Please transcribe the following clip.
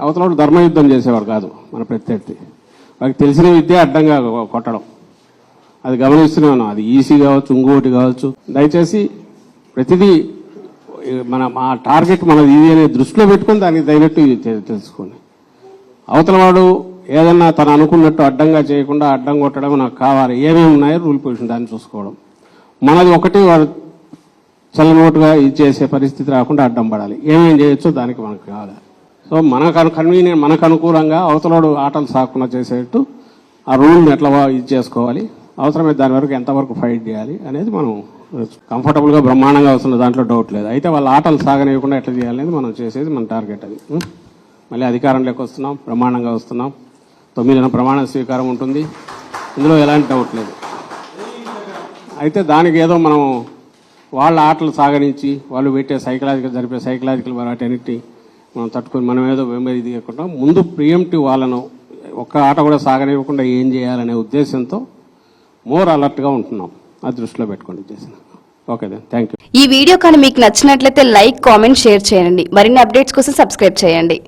అవతల ధర్మయుద్ధం చేసేవాడు కాదు మన ప్రత్యర్థి. వాళ్ళకి తెలిసిన విద్య అడ్డంగా కొట్టడం, అది గమనిస్తున్నాను. అది ఈసీ కావచ్చు, ఇంకోటి కావచ్చు. దయచేసి ప్రతిదీ మా టార్గెట్ మనది ఇది అనే దృష్టిలో పెట్టుకొని దానికి తగినట్టు తెలుసుకోండి. అవతల వాడు ఏదన్నా తను అనుకున్నట్టు అడ్డంగా చేయకుండా అడ్డం కొట్టడం నాకు కావాలి, ఏమేమి ఉన్నాయో రూల్ పొజిషన్ దాన్ని చూసుకోవడం. మనది ఒకటి వాడు చల్లనోటుగా ఇది చేసే పరిస్థితి రాకుండా అడ్డం పడాలి. ఏమేం చేయొచ్చో దానికి మనకు కావాలి. సో కన్వీనియంట్ మనకు అనుకూలంగా అవతలోడు ఆటలు సాకుండా చేసేట్టు ఆ రూల్ని ఎట్లా ఇది చేసుకోవాలి, అవసరమైతే దాని వరకు ఎంతవరకు ఫైట్ చేయాలి అనేది మనం కంఫర్టబుల్గా బ్రహ్మాండంగా వస్తున్న దాంట్లో డౌట్ లేదు. అయితే వాళ్ళ ఆటలు సాగనివ్వకుండా ఎట్లా చేయాలనేది మనం చేసేది మన టార్గెట్. అది మళ్ళీ అధికారంలోకి వస్తున్నాం, బ్రహ్మాండంగా వస్తున్నాం. 9న ప్రమాణ స్వీకారం ఉంటుంది, ఇందులో ఎలాంటి డౌట్ లేదు. అయితే దానికి ఏదో మనం వాళ్ళ ఆటలు సాగనించి వాళ్ళు పెట్టే జరిపే సైకలాజికల్ వాటన్నిటి మనం తట్టుకొని మనం ఏదో వెంబడి దిగకుండా ముందు ప్రియంటివ్ వాళ్ళను ఒక్క ఆట కూడా సాగనివ్వకుండా ఏం చేయాలనే ఉద్దేశంతో మోర్ అలర్ట్గా ఉంటున్నాం. అది దృష్టిలో పెట్టుకోండి ఉద్దేశం. Okay then, thank you. ఈ వీడియో కానీ మీకు నచ్చినట్లయితే లైక్, కామెంట్, షేర్ చేయండి. మరిన్ని అప్డేట్స్ కోసం సబ్స్క్రైబ్ చేయండి.